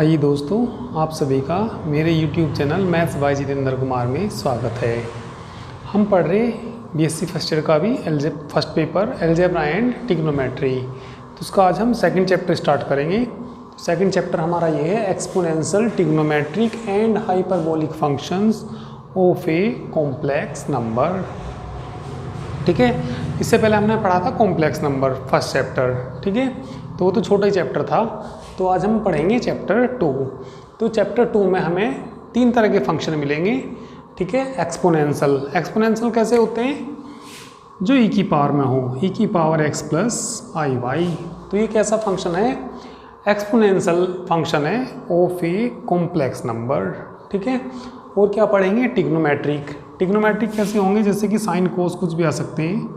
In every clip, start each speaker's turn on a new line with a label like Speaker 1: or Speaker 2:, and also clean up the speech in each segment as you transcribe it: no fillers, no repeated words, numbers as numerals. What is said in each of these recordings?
Speaker 1: आइए दोस्तों, आप सभी का मेरे YouTube channel maths by Jitendra Kumar में स्वागत है। हम पढ़ रहे बीएससी फर्स्ट ईयर का भी first paper algebra and trigonometry. तो उसका आज हम सेकंड चैप्टर स्टार्ट करेंगे। सेकंड चैप्टर हमारा ये है exponential trigonometric and hyperbolic functions of a complex number. ठीक है, इससे पहले हमने पढ़ा था कॉम्प्लेक्स नंबर फर्स्ट चैप्टर। ठीक है, तो वो तो छोटा ही चैप्टर था। तो आज हम पढ़ेंगे चैप्टर 2। तो चैप्टर 2 में हमें 3 तरह के फंक्शन मिलेंगे। ठीक है, एक्सपोनेंशियल कैसे होते हैं? जो ई की पावर में हो, ई की पावर एक्स प्लस आई वाई। तो ये कैसा फंक्शन है? एक्सपोनेंशियल फंक्शन है ऑफ ए कॉम्प्लेक्स नंबर। ठीक है, और क्या पढ़ेंगे? ट्रिग्नोमेट्रिक कैसे होंगे? जैसे कि साइन कोस कुछ भी आ सकते हैं,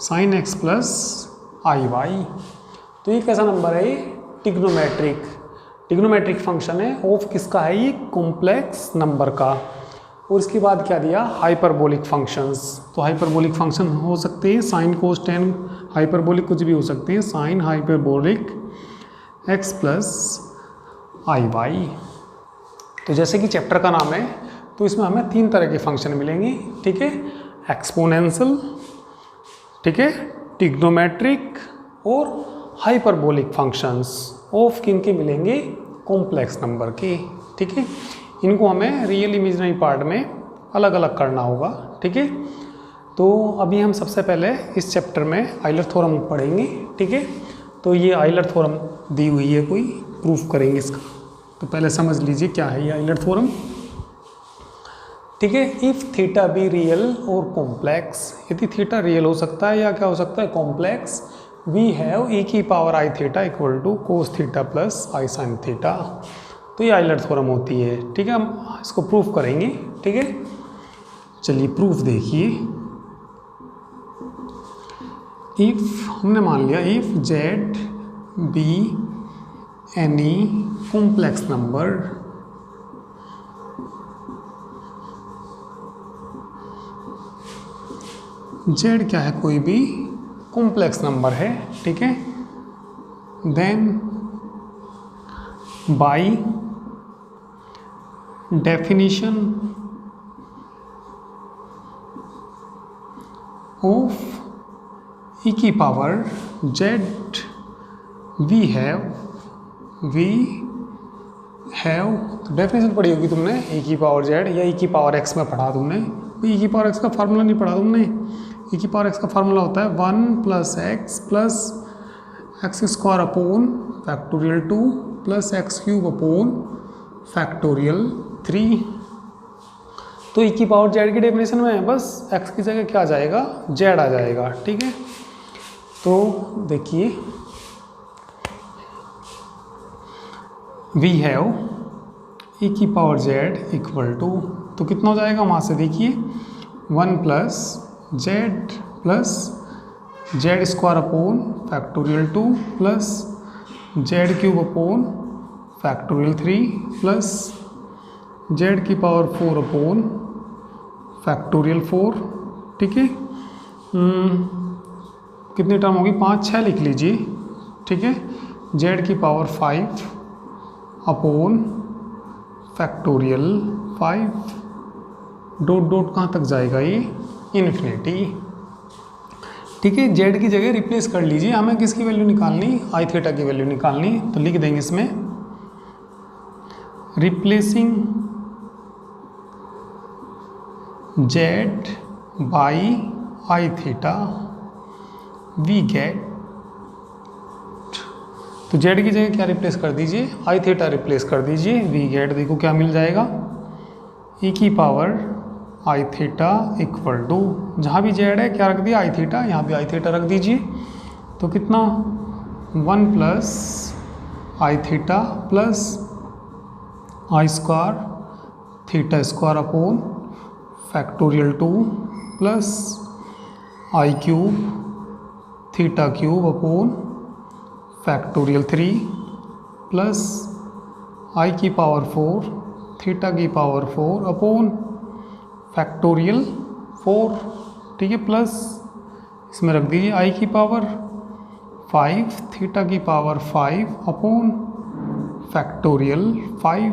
Speaker 1: साइन एक्स प्लस आई वाई। तो ये कैसा नंबर है? ट्रिग्नोमेट्रिक फंक्शन है ऑफ किसका है? ये कॉम्प्लेक्स नंबर का। और इसके बाद क्या दिया? Hyperbolic functions. तो हाइपरबोलिक फंक्शन हो सकते हैं साइन कोस टेन, हाइपरबोलिक कुछ भी हो सकते हैं, साइन हाइपरबोलिक एक्स प्लस आई वाई। तो जैसे कि चैप्टर का नाम है, तो इसमें हमें 3 तरह के फंक्शन मिलेंगे। ठीक है, एक्सपोनेंशियल, ठीक है, ट्रिग्नोमेट्रिक और हाइपरबोलिक फंक्शंस ऑफ किन के मिलेंगे? कॉम्प्लेक्स नंबर के। ठीक है, इनको हमें रियल इमेजिनरी पार्ट में अलग अलग करना होगा। ठीक है, तो अभी हम सबसे पहले इस चैप्टर में आइलर थ्योरम पढ़ेंगे। ठीक है, तो ये आइलर थ्योरम दी हुई है, कोई प्रूफ करेंगे इसका। तो पहले समझ लीजिए क्या है ये आइलर थ्योरम। ठीक है, इफ़ थीटा बी रियल और कॉम्प्लेक्स, यदि थीटा रियल हो सकता है या क्या हो सकता है? कॉम्प्लेक्स, वी हैव ई की power I theta equal to cos theta plus I sine theta. तो ये आइलर थ्योरम होती है। ठीक है, हम इसको प्रूफ करेंगे। ठीक है, चलिए प्रूफ देखिए। इफ हमने मान लिया if Z be any complex number, Z क्या है? कोई भी कॉम्प्लेक्स नंबर है। ठीक है, देन बाय डेफिनेशन ऑफ ई की पावर जेड वी हैव, तो डेफिनेशन पढ़ी होगी तुमने ई की पावर जेड या ई की पावर एक्स में पढ़ा तुमने। ई की पावर एक्स का फार्मूला नहीं पढ़ा तुमने। ई की पावर एक्स का फार्मूला होता है 1 plus x square upon factorial 2 plus x cube upon factorial 3। तो ई की पावर जेड की डेफिनेशन में बस एक्स की जगह क्या आ जाएगा? जेड आ जाएगा। ठीक है, तो देखिए वी हैव ई की पावर जेड इक्वल टू, तो कितना हो जाएगा वहाँ से? देखिए 1 plus Z square upon factorial 2 plus Z cube upon factorial 3 plus Z की पावर 4 अपॉन फैक्टोरियल 4। ठीक है, कितनी टर्म होगी? 5 6 लिख लीजिए। ठीक है, जेड की power 5 upon factorial 5, dot dot कहाँ तक जाएगा? ये इन्फिनिटी। ठीक है, जेड की जगह रिप्लेस कर लीजिए। हमें किसकी वैल्यू निकालनी? आई थीटा की वैल्यू निकालनी। तो लिख देंगे इसमें replacing Z by I theta we get, तो जेड की जगह क्या रिप्लेस कर दीजिए? आई थीटा रिप्लेस कर दीजिए। वी गेट देखो क्या मिल जाएगा? ई की power I theta equal to, जहाँ भी जेड है क्या रख दिया? आई थीटा, यहाँ भी आई थीटा रख दीजिए। तो कितना? 1 plus i theta plus i square theta square upon factorial 2 plus i cube theta cube upon factorial 3 plus i की पावर 4 थीटा की पावर 4 अपॉन फैक्टोरियल 4। ठीक है, प्लस इसमें रख दीजिए आई की पावर 5 थीटा की power 5 upon factorial 5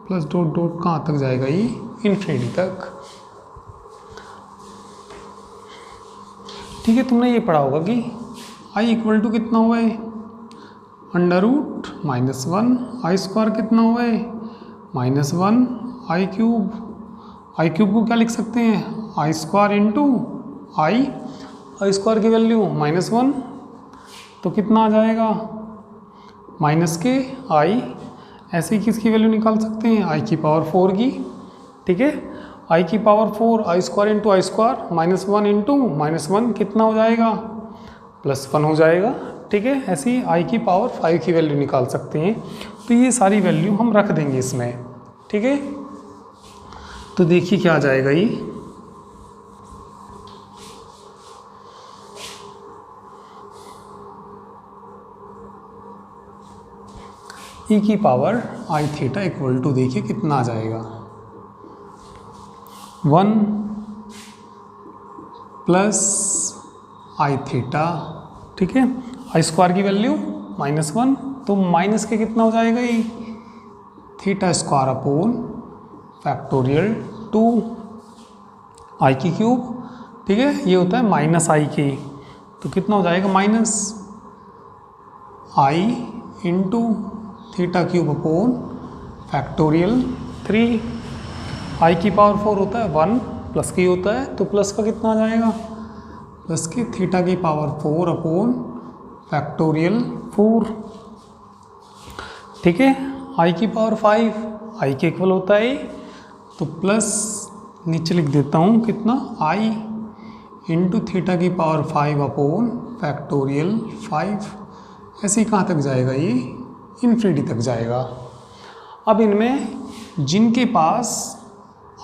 Speaker 1: plus dot dot कहाँ तक जाएगा ये, इन्फिनिटी तक। ठीक है, तुमने ये पढ़ा होगा कि आई इक्वल टू कितना हुआ है, अंडर रूट -1, आई स्क्वायर कितना हुआ है -1, आई क्यूब को क्या लिख सकते हैं, आई स्क्वायर इंटू आई स्क्वायर की वैल्यू -1, तो कितना आ जाएगा माइनस के आई, ऐसे ही किसकी वैल्यू निकाल सकते हैं, आई की पावर 4 की। ठीक है, आई की पावर 4 आई स्क्वायर इंटू आई स्क्वायर -1 इंटू -1 कितना हो जाएगा, +1 हो जाएगा। ठीक है, ऐसे ही आई की पावर 5 की वैल्यू निकाल सकते हैं। तो ये सारी वैल्यू हम रख देंगे इसमें। ठीक है, तो देखिए क्या आ जाएगा ये, ई की power I theta equal to देखिए कितना आ जाएगा, 1 प्लस आई थीटा। ठीक है, आई स्क्वायर की वैल्यू -1, तो माइनस के कितना हो जाएगा ये, थीटा स्क्वायर अपॉन फैक्टोरियल 2 आई की क्यूब। ठीक है, ये होता है माइनस आई की, तो कितना हो जाएगा minus i into theta cube upon factorial 3, i की पावर 4 होता है 1 प्लस की होता है, तो प्लस का कितना आ जाएगा, प्लस की थीटा की पावर 4 अपॉन फैक्टोरियल 4। ठीक है, आई की पावर 5 आई के इक्वल होता है, तो प्लस नीचे लिख देता हूँ कितना, आई इंटू थीटा की पावर 5 अपॉन फैक्टोरियल 5। ऐसे ही कहाँ तक जाएगा ये, इन्फिनिटी तक जाएगा। अब इनमें जिनके पास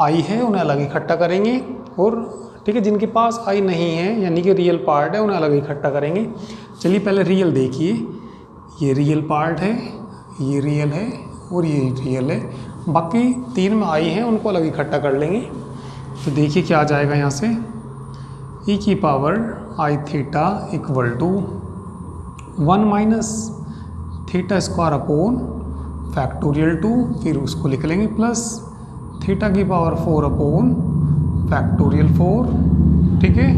Speaker 1: आई है उन्हें अलग इकट्ठा करेंगे, और ठीक है जिनके पास आई नहीं है यानी कि रियल पार्ट है उन्हें अलग इकट्ठा करेंगे। चलिए पहले रियल देखिए, ये रियल पार्ट है, ये रियल है और ये रियल है, बाकी 3 में आई हैं उनको अलग इकट्ठा कर लेंगे। तो देखिए क्या आ जाएगा यहाँ से, ई की power I theta equal to 1 minus theta square upon factorial 2, फिर उसको लिख लेंगे प्लस थीटा की पावर 4 अपॉन फैक्टोरियल 4। ठीक है,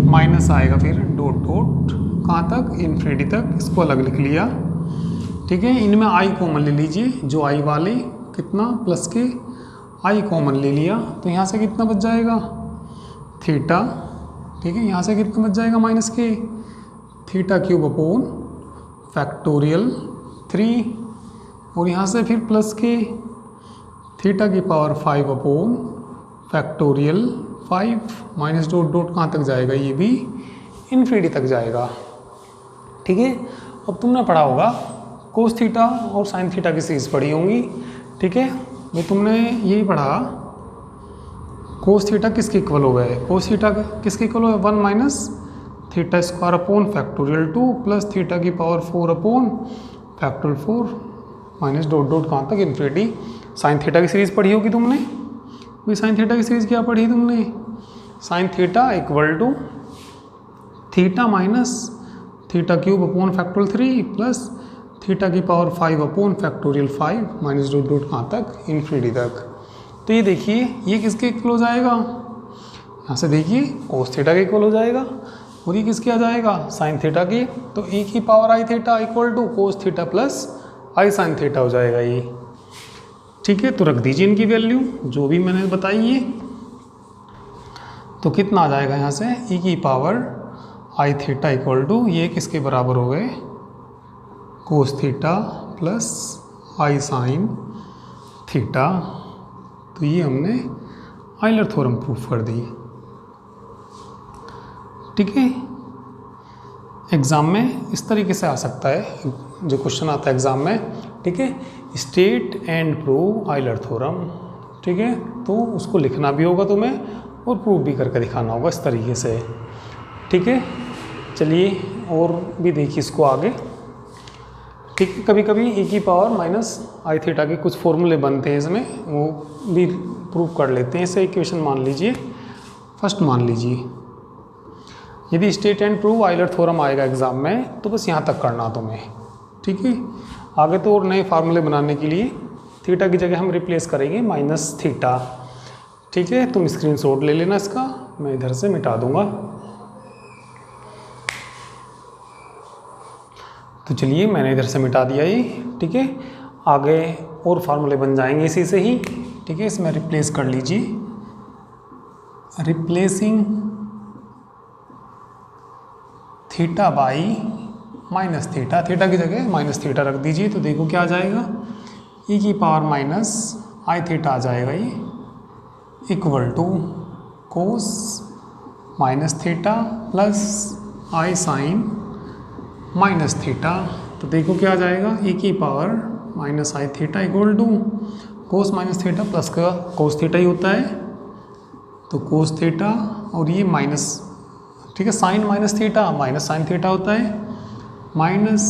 Speaker 1: माइनस आएगा फिर डॉट डॉट कहाँ तक, इन्फिनिटी तक, इसको अलग लिख लिया। ठीक है, इनमें आई कॉमन ले लीजिए, जो आई वाले कितना प्लस के आई कॉमन ले लिया, तो यहाँ से कितना बच जाएगा थीटा। ठीक है, यहाँ से कितना बच जाएगा माइनस के थीटा क्यूब अपॉन फैक्टोरियल 3, और यहाँ से फिर प्लस के थीटा की power 5 upon factorial 5, minus dot dot कहाँ तक जाएगा, ये भी इन्फिनिटी तक जाएगा। ठीक है, अब तुमने पढ़ा होगा कोस थीटा और साइन थीटा की सीरीज पढ़ी होंगी। ठीक है, ये तुमने यही पढ़ा कोस थीटा किसके इक्वल हो गए, कोस थीटा किसके इक्वल हो गए, 1 minus theta square upon factorial 2 plus theta की power 4 upon factorial 4, minus dot dot कहाँ तक इन्फिनिटी। साइन थीटा की सीरीज पढ़ी होगी तुमने, भाई साइन थीटा की सीरीज क्या पढ़ी तुमने, sine theta equal to theta minus theta cube upon factorial 3 plus theta की power 5 upon factorial 5, minus dot dot कहाँ तक, इन्फिनिटी तक। तो ये देखिए ये किसके इक्वल हो जाएगा, यहाँ से देखिए कोस थीटा के इक्वल हो जाएगा, और ये किसके आ जाएगा, साइन थीटा की। तो ई की power I theta equal to cos theta plus I sine theta हो जाएगा ये। ठीक है, तो रख दीजिए इनकी वैल्यू जो भी मैंने बताई है, तो कितना आ जाएगा यहाँ से, ई की power I theta equal to ये किसके बराबर हो गए, cos theta plus I sine theta. तो ये हमने आइलर थ्योरम प्रूफ कर दी। ठीक है, एग्ज़ाम में इस तरीके से आ सकता है जो क्वेश्चन आता है एग्ज़ाम में। ठीक है, state and prove Euler theorem. ठीक है, तो उसको लिखना भी होगा तुम्हें और प्रूव भी करके दिखाना होगा इस तरीके से। ठीक है, चलिए और भी देखिए इसको आगे। ठीक है, कभी कभी ई की पावर माइनस आई थीटा के कुछ फॉर्मूले बनते हैं इसमें, वो भी प्रूव कर लेते हैं। इसे इक्वेशन मान लीजिए, फर्स्ट मान लीजिए, यदि state and prove Euler theorem आएगा एग्जाम में तो बस यहाँ तक करना तुम्हें। ठीक है, आगे तो और नए फार्मूले बनाने के लिए थीटा की जगह हम रिप्लेस करेंगे माइनस थीटा। ठीक है, तुम स्क्रीनशॉट ले लेना इसका, मैं इधर से मिटा दूंगा। तो चलिए मैंने इधर से मिटा दिया ये। ठीक है, आगे और फार्मूले बन जाएंगे इसी से ही। ठीक है, इसमें रिप्लेस कर लीजिए, replacing theta by minus theta, theta की जगह माइनस थीटा रख दीजिए। तो देखो क्या आ जाएगा, ई की पावर माइनस आई थीटा आ जाएगा ये, equal to cos minus theta plus I sine minus theta. तो देखो क्या आ जाएगा, ई की power minus I theta equal to cos minus theta plus का कोस थीटा ही होता है, तो कोस थीटा और ये माइनस, ठीक है, sine minus theta minus sine theta होता है, माइनस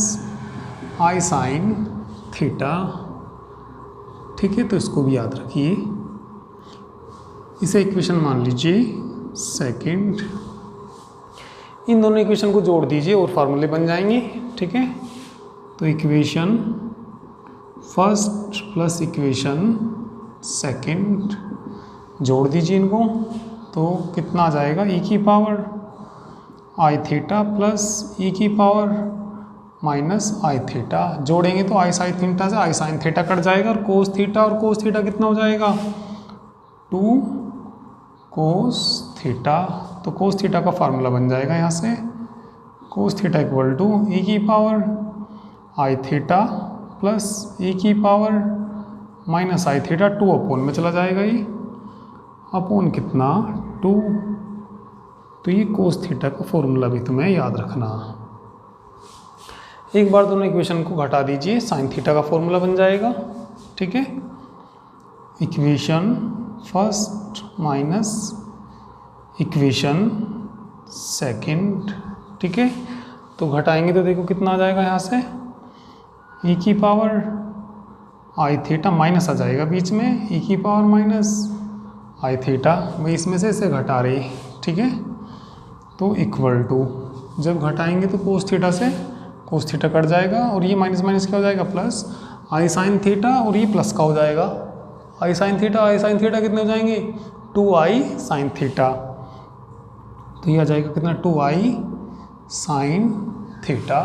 Speaker 1: आई साइन थीटा। ठीक है, तो इसको भी याद रखिए, इसे इक्वेशन मान लीजिए सेकंड। इन दोनों इक्वेशन को जोड़ दीजिए और फार्मूले बन जाएंगे। ठीक है, तो equation first plus equation second जोड़ दीजिए इनको, तो कितना आ जाएगा, ई की power I theta plus E की पावर माइनस आई थीटा। जोड़ेंगे तो आई साइन थीटा से आई साइन थीटा कट जाएगा, और कोस थीटा और कोस थीटा कितना हो जाएगा, 2 कोस थीटा। तो कोस थीटा का फार्मूला बन जाएगा यहाँ से, cos theta equal to e की power I theta plus E की power minus I theta, 2 upon में चला जाएगा ये, अपोन कितना 2। तो ये कोस थीटा का फॉर्मूला भी तुम्हें याद रखना। एक बार दोनों इक्वेशन को घटा दीजिए, साइन थीटा का फॉर्मूला बन जाएगा। ठीक है, equation first minus equation second. ठीक है, तो घटाएंगे तो देखो कितना आ जाएगा, यहाँ से ई की पावर आई थीटा माइनस आ जाएगा बीच में, ई की पावर माइनस आई थीटा, मैं इसमें से इसे घटा रही। ठीक है, तो इक्वल टू, जब घटाएंगे तो कोस थीटा से कोस थीटा कट जाएगा, और ये माइनस माइनस क्या हो जाएगा, प्लस आई साइन थीटा, और ये प्लस का हो जाएगा आई साइन थीटा कितने हो जाएंगे, 2i साइन थीटा। तो ये आ जाएगा कितना, 2i साइन थीटा।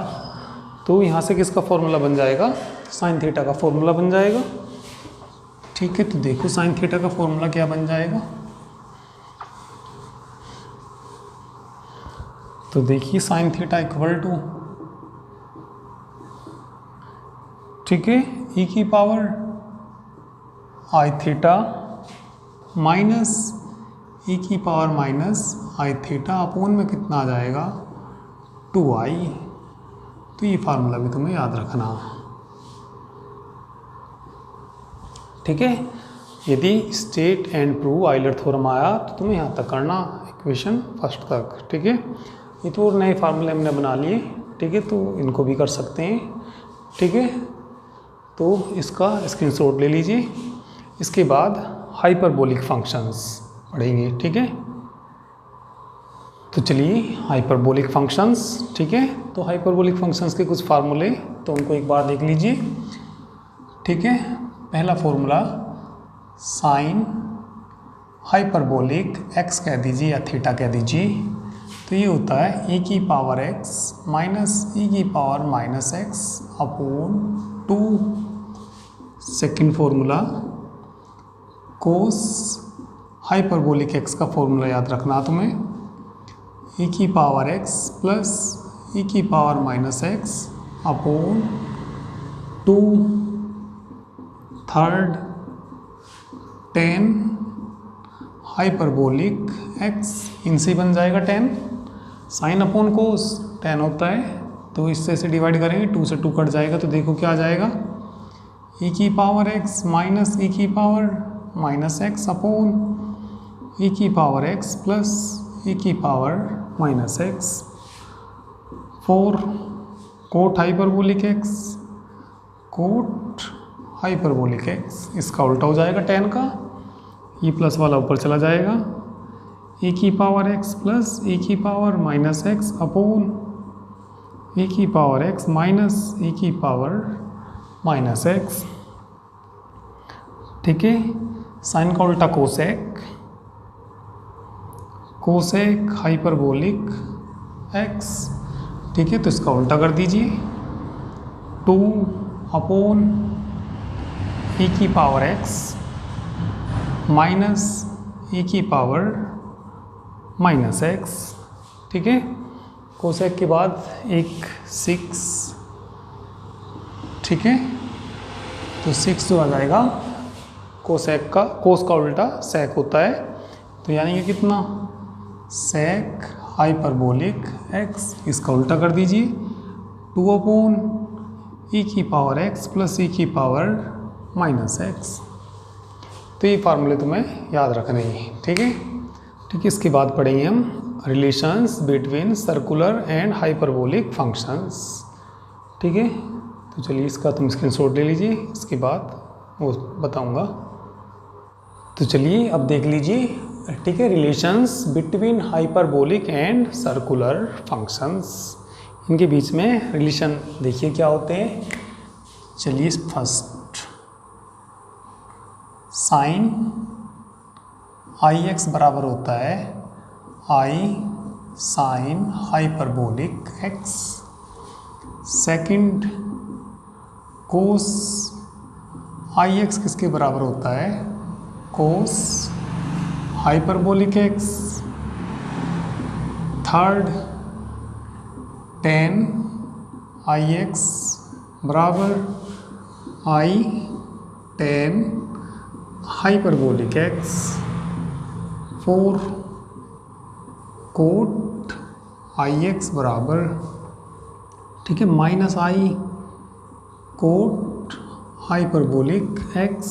Speaker 1: तो यहाँ से किसका फॉर्मूला बन जाएगा, साइन थीटा का फॉर्मूला बन जाएगा। ठीक है, तो देखो साइन थीटा का फॉर्मूला क्या बन जाएगा, तो देखिए साइन थीटा इक्वल टू, ठीक है, ई की पावर आई थीटा माइनस ई की power minus I theta, upon में कितना आ जाएगा, 2i। तो ये फार्मूला भी तुम्हें याद रखना। ठीक है, यदि state and prove Euler theorem आया तो तुम्हें यहाँ तक करना, इक्वेशन फर्स्ट तक। ठीक है, ये तो और नए फार्मूले हमने बना लिए। ठीक है, तो इनको भी कर सकते हैं। ठीक है, तो इसका स्क्रीनशॉट ले लीजिए। इसके बाद हाइपरबोलिक फंक्शंस पढ़ेंगे। ठीक है, तो चलिए हाइपरबोलिक फंक्शंस। ठीक है, तो हाइपरबोलिक फंक्शंस के कुछ फार्मूले तो उनको एक बार देख लीजिए। ठीक है, पहला फॉर्मूला साइन हाइपरबोलिक एक्स कह दीजिए या थीटा कह दीजिए, तो ये होता है ई की पावर एक्स माइनस ई की power minus x upon 2। Second formula cos hyperbolic x का फॉर्मूला याद रखना तुम्हें, ई की पावर एक्स प्लस ई की power minus x upon 2। Third ten hyperbolic x, इनसे बन जाएगा 10, साइन अपॉन कोस 10 होता है, तो इससे से डिवाइड करेंगे, 2 से 2 कट जाएगा, तो देखो क्या आ जाएगा, ई की पावर एक्स माइनस ई की power minus x upon E की पावर एक्स प्लस ई की power minus X. 4 cot hyperbolic X, cot hyperbolic X, इसका उल्टा हो जाएगा 10 का, ई प्लस वाला ऊपर चला जाएगा, ई की पावर एक्स प्लस ई की power minus x upon E की पावर एक्स माइनस ई की पावर माइनस एक्स, ठीक है। साइन का उल्टा कोसेक, कोसेक हाइपरबोलिक एक्स, ठीक है। तो इसका उल्टा कर दीजिए, 2 अपॉन e की पावर x माइनस e की पावर माइनस एक्स, ठीक है। कोसेक के बाद एक 6, ठीक है। तो 6 जो आ जाएगा कोसेक का, कोस का उल्टा सेक होता है, तो यानी कि कितना, सेक हाइपरबोलिक एक्स, इसका उल्टा कर दीजिए, 2 अपॉन ई की पावर एक्स प्लस ई की पावर माइनस एक्स। तो ये फार्मूले तुम्हें याद रखने हैं, ठीक है। ठीक है, इसके बाद पढ़ेंगे हम relations between circular and hyperbolic functions, ठीक है। तो चलिए इसका तुम स्क्रीनशॉट ले लीजिए, इसके बाद वो बताऊंगा। तो चलिए अब देख लीजिए, ठीक है, relations between hyperbolic and circular functions, इनके बीच में रिलेशन देखिए क्या होते हैं। चलिए फर्स्ट, साइन आई एक्स बराबर होता है i sine hyperbolic x. Second, cos i x किसके बराबर होता है, cos hyperbolic x. Third, tan i x बराबर i tan hyperbolic x. Four, cot i x बराबर, ठीक है, minus i cot hyperbolic x.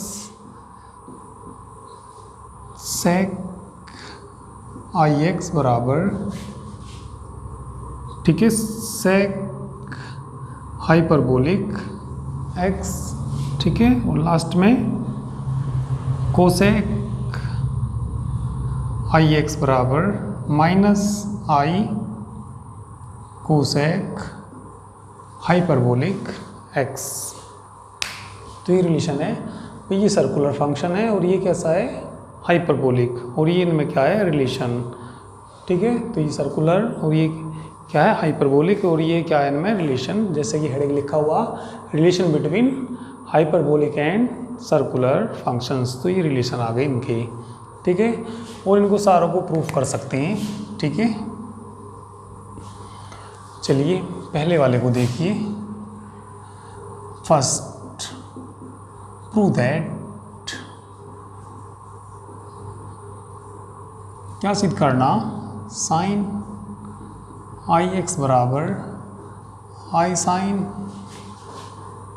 Speaker 1: Sec i x बराबर, ठीक है, सेक हाइपरबोलिक एक्स, ठीक है। और लास्ट में कोसेक आई एक्स बराबर माइनस आई कोसेक हाइपरबोलिक एक्स। तो ये रिलेशन है, तो ये सर्कुलर फंक्शन है और ये कैसा है, हाइपरबोलिक, और ये इनमें क्या है, रिलेशन, ठीक है। तो ये सर्कुलर और ये क्या है, हाइपरबोलिक, और ये क्या है इनमें रिलेशन, जैसे कि हेडिंग लिखा हुआ relation between hyperbolic and circular functions. तो ये रिलेशन आ गए इनके, ठीक है, और इनको सारों को प्रूफ कर सकते हैं, ठीक है। चलिए पहले वाले को देखिए, फर्स्ट, प्रूव दैट, क्या सिद्ध करना, साइन आई एक्स बराबर आई साइन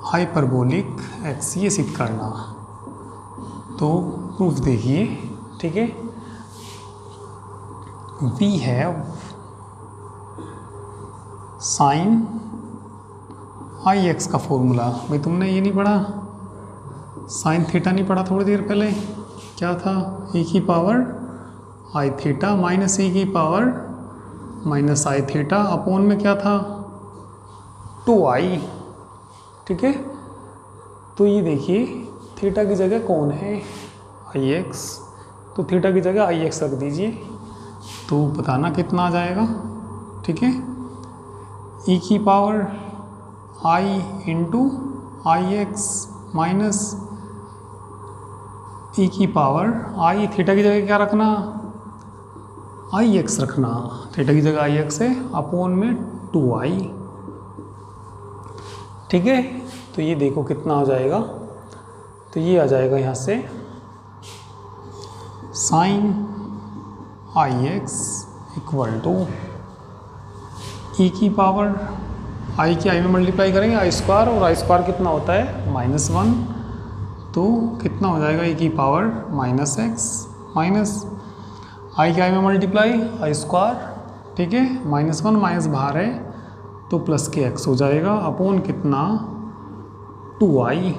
Speaker 1: हाइपरबोलिक एक्स, ये सिद्ध करना। तो प्रूफ देखिए, ठीक है। We have sine I X का फॉर्मूला, भाई तुमने ये नहीं पढ़ा, साइन थीटा नहीं पढ़ा थोड़ी देर पहले, क्या था, e की power I theta minus e की power minus I theta upon में क्या था, 2i, ठीक है। तो ये देखिए थीटा की जगह कौन है, आई एक्स, तो थीटा की जगह आई एक्स रख दीजिए, तो बताना कितना आ जाएगा, ठीक है। e की पावर आई इंटू आई एक्स माइनस e की पावर आई, थीटा की जगह क्या रखना, आई एक्स रखना, थीटा की जगह आई एक्स है, अपॉन में 2i, ठीक है। तो ये देखो कितना आ जाएगा, तो ये आ जाएगा यहाँ से sine I x equal to e की पावर आई की आई में मल्टीप्लाई करेंगे आई स्क्वायर, और आई स्क्वायर कितना होता है, -1, तो कितना हो जाएगा, ई की पावर माइनस एक्स माइनस आई की आई में मल्टीप्लाई आई स्क्वायर, ठीक है, -1 माइनस बाहर है तो प्लस के एक्स हो जाएगा, अपॉन कितना 2i,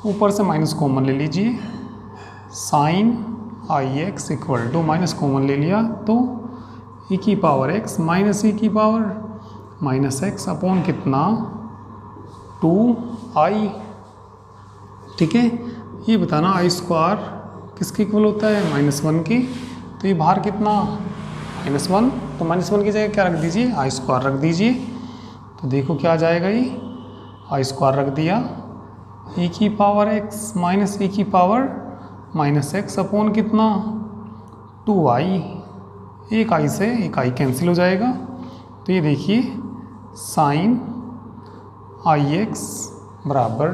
Speaker 1: ऊपर से माइनस कॉमन ले लीजिए, sine I x equal to minus common ले लिया तो ई की पावर एक्स माइनस ई की पावर माइनस एक्स अपॉन कितना 2i, ठीक है, ये बताना आई स्क्वायर किसके इक्वल होता है, -1 की। तो ये बाहर कितना, -1, तो -1 की जगह क्या रख दीजिए, आई स्क्वायर रख दीजिए। तो देखो क्या आ जाएगा, ये आई स्क्वायर रख दिया, e की पावर x माइनस e की पावर -x अपॉन कितना 2i, एक आई से एक आई कैंसिल हो जाएगा। तो ये देखिए साइन आई एक्स बराबर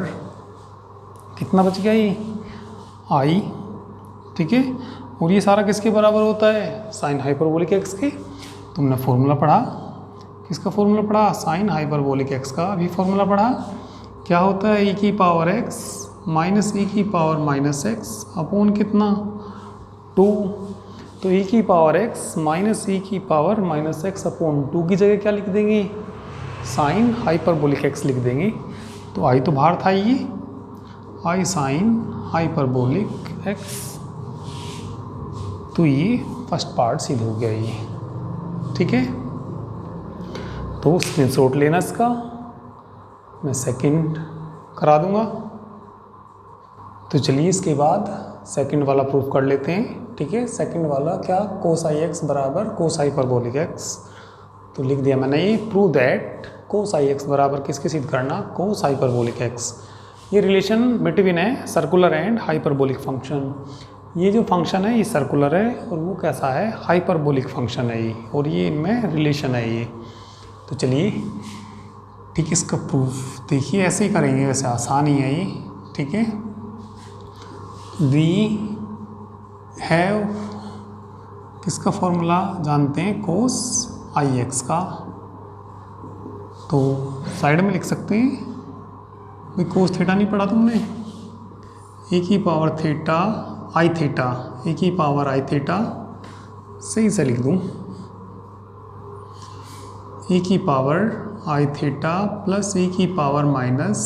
Speaker 1: कितना बच गया, ये आई, ठीक है। और ये सारा किसके बराबर होता है, साइन हाइपरबोलिक एक्स के। तुमने फॉर्मूला पढ़ा, किसका फॉर्मूला पढ़ा, साइन हाइपरबोलिक एक्स का अभी फॉर्मूला पढ़ा। क्या होता है, e की पावर x माइनस e की पावर -x अपॉन कितना 2। तो e की पावर x माइनस e की पावर -x अपॉन 2 की जगह क्या लिख देंगे, साइन हाइपरबोलिक x लिख देंगे। तो आई तो बाहर था, ये आई साइन हाइपरबोलिक x। तो ये फर्स्ट पार्ट सिद्ध हो गया ये, ठीक है। तो स्क्रीनशॉट लेना इसका, मैं सेकंड करा दूंगा। तो चलिए इसके बाद सेकंड वाला प्रूफ कर लेते हैं, ठीक है। सेकंड वाला क्या, कोस आई एक्स बराबर कोस हाइपरबोलिक एक्स। तो लिख दिया मैंने ये, prove that cos i x बराबर किसके सिद्ध करना, कोस हाइपरबोलिक एक्स। ये रिलेशन बिटवीन है सर्कुलर एंड हाइपरबोलिक फंक्शन। ये जो फंक्शन है ये सर्कुलर है और वो कैसा है, हाइपरबोलिक फंक्शन है ये, और ये इनमें रिलेशन है ये। तो चलिए ठीक है, इसका प्रूफ देखिए, ऐसे ही करेंगे, वैसे आसान ही है ये, ठीक है। वी हैव, किसका फॉर्मूला जानते हैं, कोस आई एक्स का। तो साइड में लिख सकते हैं, भाई कोस थीटा नहीं पढ़ा तुमने, ए की पावर थीटा आई थीटा, ए की पावर आई थीटा, सही से लिख दूँ, ए की पावर आई थीटा प्लस ए की power minus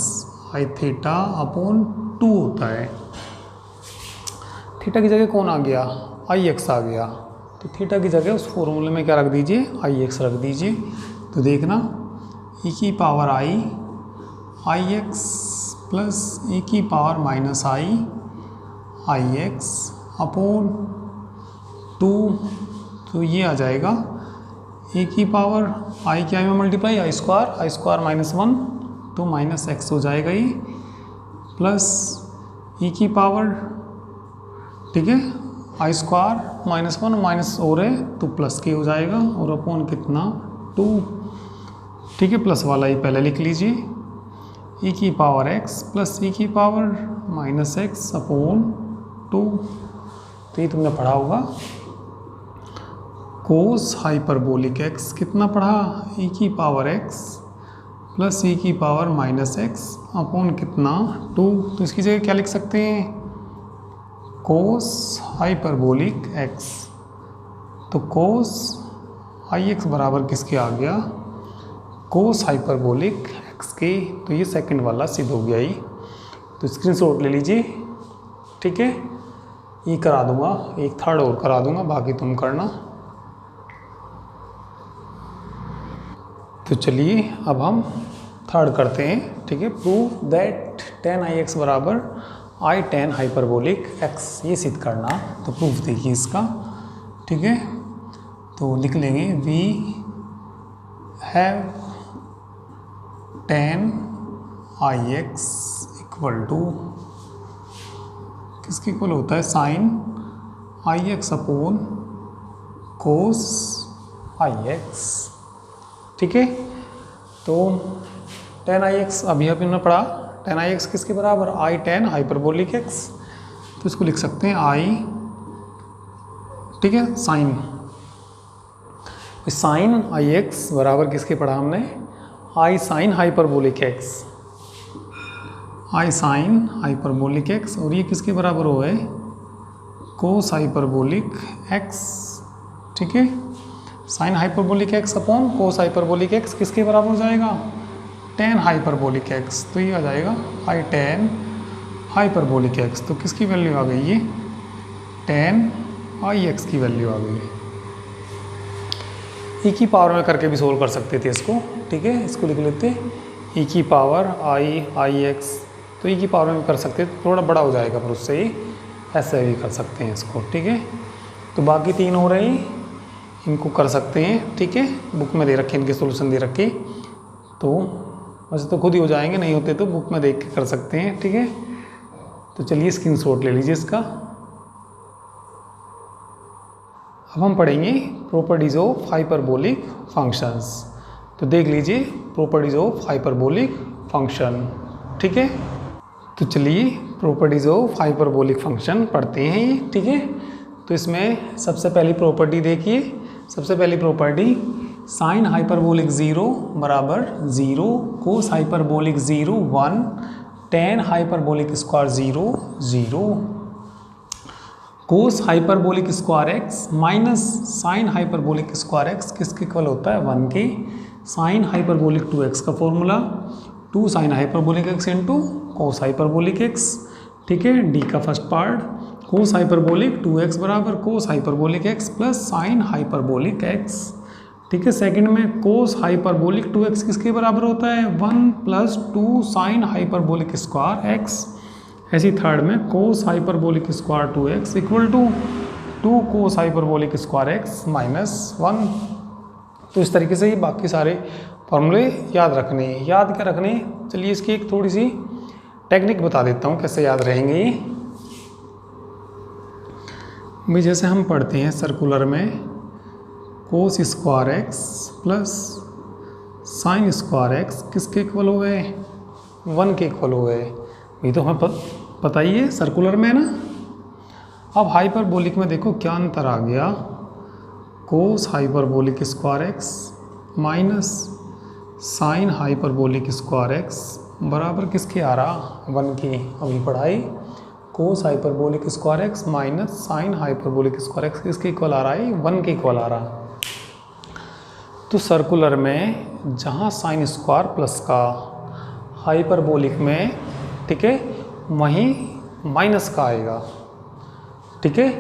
Speaker 1: I theta upon 2 होता है। थीटा की जगह कौन आ गया, आई एक्स आ गया। तो थीटा की जगह उस फॉर्मूले में क्या रख दीजिए, आई एक्स रख दीजिए। तो देखना e की पावर आई एक्स प्लस e की पावर माइनस आई एक्स अपॉन 2। तो ये आ जाएगा e की पावर आई क्या में मल्टीप्लाई आई स्क्वायर -1, तो -x हो जाएगा ये, प्लस e की पावर, ठीक है, आई स्क्वायर -1 माइनस और है तो प्लस के हो जाएगा, और अपॉन कितना 2, ठीक है। प्लस वाला ही पहले लिख लीजिए, e की पावर x प्लस e की पावर -x अपॉन 2। तो ये तुमने पढ़ा होगा, कोस हाइपरबोलिक x कितना पढ़ा, e की पावर x प्लस e की पावर -x अपॉन कितना 2। तो इसकी जगह क्या लिख सकते हैं, कोस हाइपरबोलिक x। तो कोस आई एक्स बराबर किसके आ गया, कोस हाइपरबोलिक x के। तो ये सेकंड वाला सिद्ध हो गया ही। तो स्क्रीनशॉट ले लीजिए, ठीक है। ये करा दूंगा, एक थर्ड और करा दूंगा, बाकी तुम करना। तो चलिए अब हम थर्ड करते हैं, ठीक है। Prove that tan i x बराबर आई tan हाइपरबोलिक x, ये सिद्ध करना। तो प्रूफ देखिए इसका, ठीक है। तो लिख लेंगे we have tan i x equal to, किसके इक्वल होता है, sine I x upon cos i x, ठीक है। तो tan आई एक्स अभी हमने पढ़ा, tan आई एक्स किसके बराबर, आई tan हाइपरबोलिक x। तो इसको लिख सकते हैं आई, ठीक है, साइन आई एक्स बराबर किसके पढ़ा हमने, आई साइन हाइपरबोलिक x, आई साइन हाइपरबोलिक x। और ये किसके बराबर हो है, कोस हाइपरबोलिक x, ठीक है। साइन हाइपरबोलिक x अपॉन कोस हाइपरबोलिक x किसके बराबर हो जाएगा, tan हाइपरबोलिक x। तो ये आ जाएगा आई tan हाइपरबोलिक x। तो किसकी वैल्यू आ गई, ये tan आई एक्स की वैल्यू आ गई। e की पावर में करके भी सोल्व कर सकते थे इसको, ठीक है। इसको लिख लेते e की पावर आई एक्स तो ई की पावर में कर सकते हैं, थोड़ा बड़ा हो जाएगा पर उससे ही ऐसे भी कर सकते हैं इसको, ठीक है। तो बाकी 3 हो रहे हैं, इनको कर सकते हैं, ठीक है। बुक में दे रखे इनके सोल्यूशन दे रखे, तो वैसे तो खुद ही हो जाएंगे, नहीं होते तो बुक में देख के कर सकते हैं, ठीक है। तो चलिए स्क्रीनशॉट ले लीजिए इसका। अब हम पढ़ेंगे प्रॉपर्टीज ऑफ हाइपरबोलिक फंक्शंस। तो देख लीजिए प्रॉपर्टीज ऑफ हाइपरबोलिक फंक्शन, ठीक है। तो चलिए प्रॉपर्टीज ऑफ हाइपरबोलिक फंक्शन पढ़ते हैं ये, ठीक है। तो इसमें सबसे पहली प्रॉपर्टी देखिए, सबसे पहली प्रॉपर्टी साइन हाइपरबोलिक 0 बराबर 0, cos hyperbolic 0 1, tan hyperbolic square 0 0, cos hyperbolic square x minus sine hyperbolic square x किसके इक्वल होता है 1 के, साइन हाइपरबोलिक 2x का formula 2 sine hyperbolic x into cos hyperbolic x, ठीक है। डी का फर्स्ट पार्ट कोस hyperbolic 2x बराबर cos hyperbolic x plus sine hyperbolic x, ठीक है। सेकंड में कोस हाइपरबोलिक 2x किसके बराबर होता है 1 plus 2 sine hyperbolic square x। ऐसी थर्ड में cos hyperbolic square 2x equal to 2 cos hyperbolic square x minus 1। तो इस तरीके से ही बाकी सारे फॉर्मूले याद रखने हैं। याद क्या रखने, चलिए इसकी एक थोड़ी सी टेक्निक बता देता हूँ कैसे याद रहेंगे ये। भाई जैसे हम पढ़ते हैं सर्कुलर में cos square x plus sine square x किसके इक्वल हो गए 1 के इक्वल हो गए, ये तो हमें पता ही है सर्कुलर में है ना। अब हाइपरबोलिक में देखो क्या अंतर आ गया, cos hyperbolic square x minus sine hyperbolic square x बराबर किसके आ रहा 1 की। अभी पढ़ाई cos hyperbolic square x minus sine hyperbolic square x किसके इक्वल आ रहा है 1 के इक्वल आ रहा। तो सर्कुलर में जहाँ साइन स्क्वायर प्लस का, हाइपरबोलिक में, ठीक है, वहीं माइनस का आएगा, ठीक है।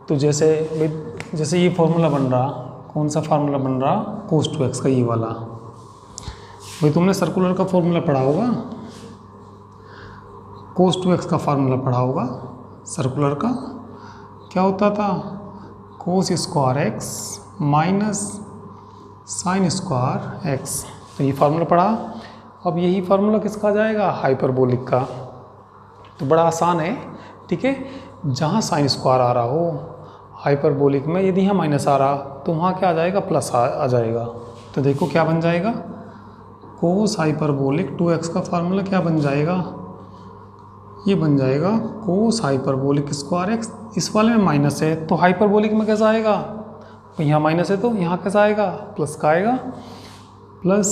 Speaker 1: तो जैसे ये फॉर्मूला बन रहा, कौन सा फार्मूला बन रहा कोस 2x का ये वाला। भाई तुमने सर्कुलर का फॉर्मूला पढ़ा होगा, कोस 2x का फार्मूला पढ़ा होगा। सर्कुलर का क्या होता था cos square x minus sine square x, तो ये फार्मूला पढ़ा। अब यही फार्मूला किसका आ जाएगा हाइपरबोलिक का। तो बड़ा आसान है, ठीक है। जहाँ साइन स्क्वायर आ रहा हो हाइपरबोलिक में, यदि यहाँ माइनस आ रहा तो वहाँ क्या आ जाएगा प्लस आ जाएगा। तो देखो क्या बन जाएगा कोस हाइपरबोलिक 2x का फार्मूला क्या बन जाएगा, ये बन जाएगा कोस हाइपरबोलिक स्क्वायर एक्स। इस वाले में माइनस है तो हाइपरबोलिक में कैसा आएगा, तो यहाँ माइनस है तो यहाँ कैसा आएगा प्लस का आएगा, plus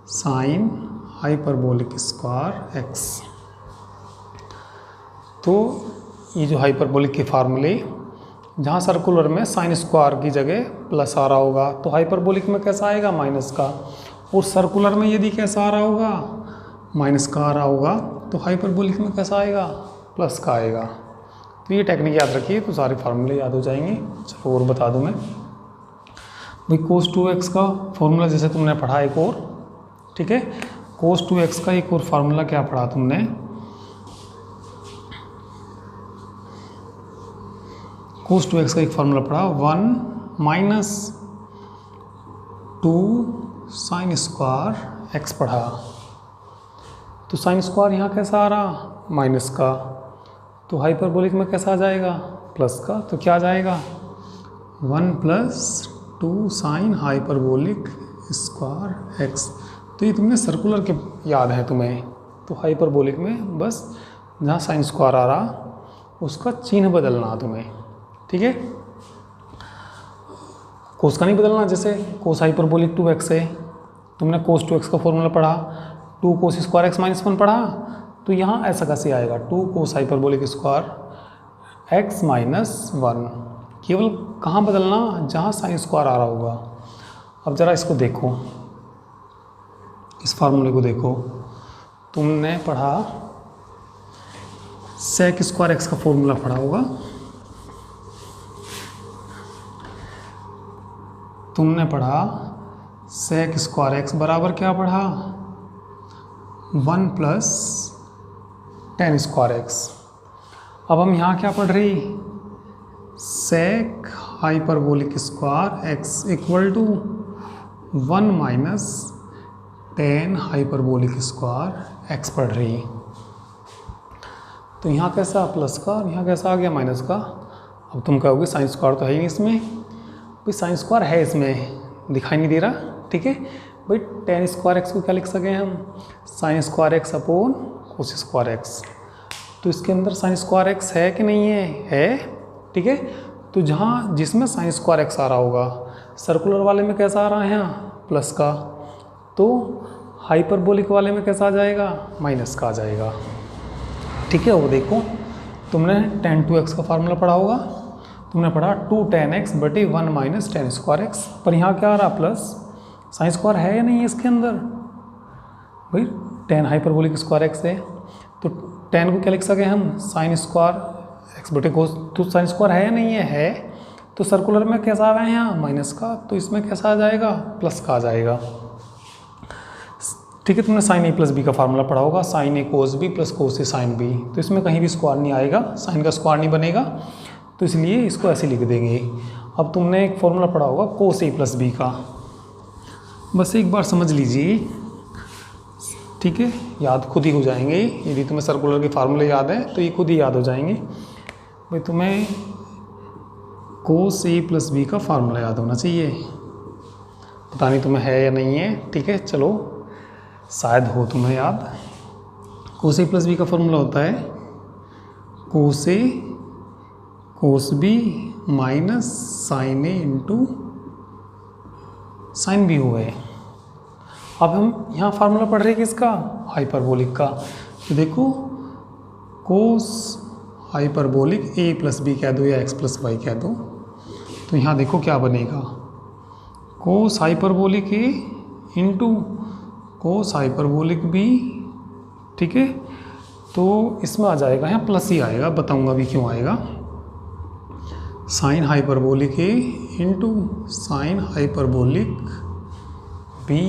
Speaker 1: sine hyperbolic square x. तो ये जो हाइपरबोलिक के फार्मूले, जहाँ सर्कुलर में साइन स्क्वायर की जगह प्लस आ रहा होगा तो हाइपरबोलिक में कैसा आएगा माइनस का, और सर्कुलर में यदि कैसा आ रहा होगा माइनस का आ रहा होगा तो हाइपरबोलिक में कैसा आएगा प्लस का आएगा। तो ये टेक्निक याद रखिए तो सारे फार्मूले याद हो जाएंगे। चलो और बता दूँ मैं, भाई कोस 2x का फॉर्मूला जैसे तुमने पढ़ा एक और, ठीक है। कोस 2x का एक और फार्मूला क्या पढ़ा तुमने, कोस 2x का एक फार्मूला पढ़ा 1 माइनस 2 साइन स्क्वायर एक्स पढ़ा। तो साइन स्क्वायर यहाँ कैसा आ रहा माइनस का, तो हाइपरबोलिक में कैसा आ जाएगा प्लस का। तो क्या आ जाएगा 1 plus 2 sine hyperbolic square x. तो ये तुमने सर्कुलर के याद है तुम्हें। तो हाइपरबोलिक में बस जहाँ साइन स्क्वायर आ रहा उसका चिन्ह बदलना तुम्हें, ठीक है। कोस का नहीं बदलना, जैसे कोस हाइपरबोलिक 2x है, तुमने कोस 2x का फॉर्मूला पढ़ा 2 कोस स्क्वायर एक्स माइनस 1 पढ़ा, तो यहाँ ऐसा कैसे आएगा 2 cos hyperbolic square x minus 1। केवल कहाँ बदलना जहाँ साइन स्क्वायर आ रहा होगा। अब ज़रा इसको देखो, इस फार्मूले को देखो, तुमने पढ़ा सेक स्क्वायर एक्स का फॉर्मूला पढ़ा होगा, तुमने पढ़ा सेक स्क्वायर एक्स बराबर क्या पढ़ा 1 प्लस टेन स्क्वायर एक्स। अब हम यहाँ क्या पढ़ रही, sec hyperbolic square x equal to 1 minus tan hyperbolic square x पढ़ रही। तो यहाँ कैसा प्लस का और यहाँ कैसा आ गया माइनस का। अब तुम कहोगे साइन स्क्वायर तो है ही नहीं इसमें, भाई साइन स्क्वायर है इसमें, दिखाई नहीं दे रहा, ठीक है भाई। टेन स्क्वायर एक्स को क्या लिख सकें हम, sine square x upon cos square x. तो इसके अंदर साइन स्क्वायर एक्स है कि नहीं है, ठीक है। तो जहाँ जिसमें साइन स्क्वायर एक्स आ रहा होगा, सर्कुलर वाले में कैसा आ रहा है यहाँ प्लस का, तो हाइपरबोलिक वाले में कैसा आ जाएगा, माइनस का आ जाएगा, ठीक है। वो देखो तुमने tan 2x का फार्मूला पढ़ा होगा, तुमने पढ़ा 2 tan x बटे 1 माइनस टेन स्क्वायर एक्स। पर यहाँ क्या आ रहा प्लस, साइन स्क्वायर है या नहीं है इसके अंदर, भाई tan हाइपरबोलिक स्क्वायर एक्स है, तो tan को क्या लिख सके हम, साइन स्क्वायर एक्स बटे कोस। तो साइन स्क्वायर है या नहीं है, तो सर्कुलर में कैसा आ रहा है यहाँ माइनस का, तो इसमें कैसा आ जाएगा, प्लस का आ जाएगा, ठीक है। तुमने साइन ए प्लस बी का फार्मूला पढ़ा होगा, साइन ए कोस बी प्लस कोस ए साइन बी। तो इसमें कहीं भी स्क्वायर नहीं आएगा, साइन का स्क्वायर नहीं बनेगा, तो इसलिए इसको ऐसे लिख देंगे। अब तुमने एक फार्मूला पढ़ा होगा कोस ए प्लस बी का, बस एक बार समझ लीजिए, ठीक है। याद खुद ही हो जाएंगे, यदि तुम्हें सर्कुलर के फार्मूले याद है तो ये खुद ही याद हो जाएंगे। भाई तुम्हें कोस ए प्लस बी का फार्मूला याद होना चाहिए, पता नहीं तुम्हें है या नहीं है, ठीक है। चलो शायद हो तुम्हें याद। कोस ए प्लस बी का फॉर्मूला होता है कोस ए कोस बी माइनस साइन ए इंटू साइन बी हो गए। अब हम यहाँ फार्मूला पढ़ रहे हैं किसका, हाइपरबोलिक का। तो देखो कोस हाइपरबोलिक ए प्लस बी कह दो या एक्स प्लस वाई कह दो, तो यहाँ देखो क्या बनेगा, कोस हाइपरबोलिक ए इंटू कोस हाइपरबोलिक बी, ठीक है। तो इसमें आ जाएगा, यहाँ प्लस ही आएगा, बताऊंगा भी क्यों आएगा। साइन हाइपरबोलिक ए इंटू साइन हाइपरबोलिक बी।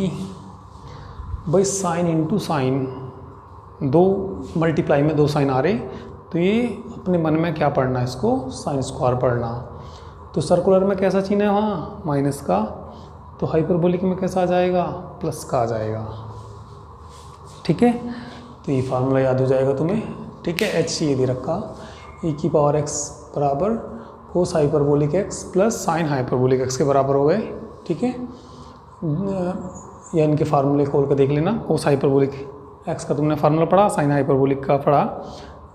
Speaker 1: भाई साइन इंटू साइन, दो मल्टीप्लाई में दो साइन आ रहे, तो ये अपने मन में क्या पढ़ना है, इसको साइन स्क्वायर पढ़ना। तो सर्कुलर में कैसा चिन्ह है वहाँ माइनस का, तो हाइपरबोलिक में कैसा आ जाएगा, प्लस का आ जाएगा, ठीक है। तो ये फार्मूला याद हो जाएगा तुम्हें, ठीक है। एच ये दे रखा, e की पावर x बराबर cos hyperbolic x plus sine hyperbolic x के बराबर हो गए, ठीक है। या इनके फार्मूले खोल कर देख लेना, कोस हाइपरबोलिक x का तुमने फार्मूला पढ़ा, साइन हाइपरबोलिक का पढ़ा,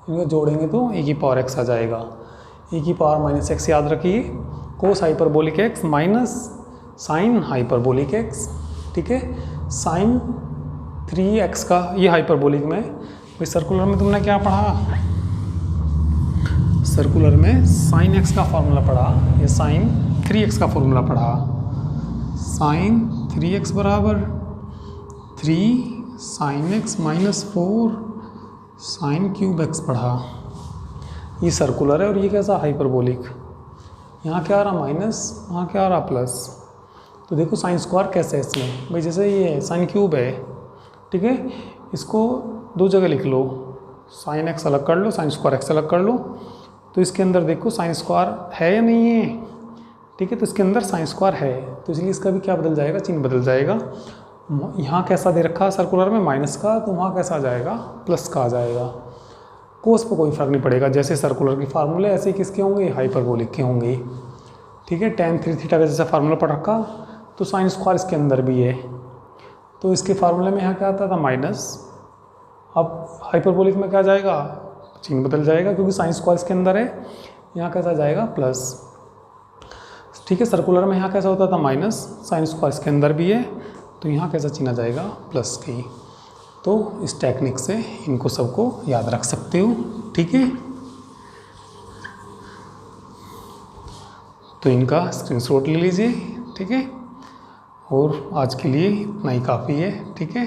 Speaker 1: इनको जोड़ेंगे तो e की पावर x आ जाएगा। e की पावर माइनस x याद रखिए, cos hyperbolic x minus sine hyperbolic x, ठीक है। साइन 3x का ये हाइपरबोलिक में, भाई सर्कुलर में तुमने क्या पढ़ा, सर्कुलर में साइन x का फॉर्मूला पढ़ा, ये साइन 3x का फॉर्मूला पढ़ा। साइन 3x बराबर 3 sine x minus 4 sine cube x पढ़ा। ये सर्कुलर है और ये कैसा हाइपरबोलिक, यहाँ क्या आ रहा माइनस, वहाँ क्या आ रहा प्लस। तो देखो साइन स्क्वायर कैसे है इसमें, भाई जैसे ये है साइन क्यूब है, ठीक है। इसको दो जगह लिख लो, साइन एक्स अलग कर लो, साइन स्क्वायर एक्स अलग कर लो। तो इसके अंदर देखो साइन स्क्वायर है या नहीं है, ठीक है। तो इसके अंदर साइन स्क्वायर है, तो इसलिए इसका भी क्या बदल जाएगा, चिन्ह बदल जाएगा। यहाँ कैसा दे रखा है सर्कुलर में माइनस का, तो वहाँ कैसा आ जाएगा, प्लस का आ जाएगा। कोस पर कोई फर्क नहीं पड़ेगा, जैसे सर्कुलर के फार्मूले ऐसे किसके होंगे, हाइपरबोलिक के होंगे, ठीक है। tan 3 थीटा का जैसा फार्मूला पढ़ रखा, तो साइन स्क्वायर इसके अंदर भी है, तो इसके फार्मूले में यहाँ क्या आता था माइनस, अब हाइपरबोलिक में क्या जाएगा, चिन्ह बदल जाएगा, क्योंकि साइन स्क्वायर इसके अंदर है, यहाँ कैसा जाएगा प्लस, ठीक है। सर्कुलर में यहाँ कैसा होता था माइनस, साइन स्क्वायर इसके अंदर भी है, तो यहाँ कैसा चिन्ह जाएगा, प्लस की। तो इस टेक्निक से इनको सबको याद रख सकते हो, ठीक है। तो इनका स्क्रीनशॉट ले लीजिए, ठीक है। और आज के लिए इतना ही काफ़ी है, ठीक है।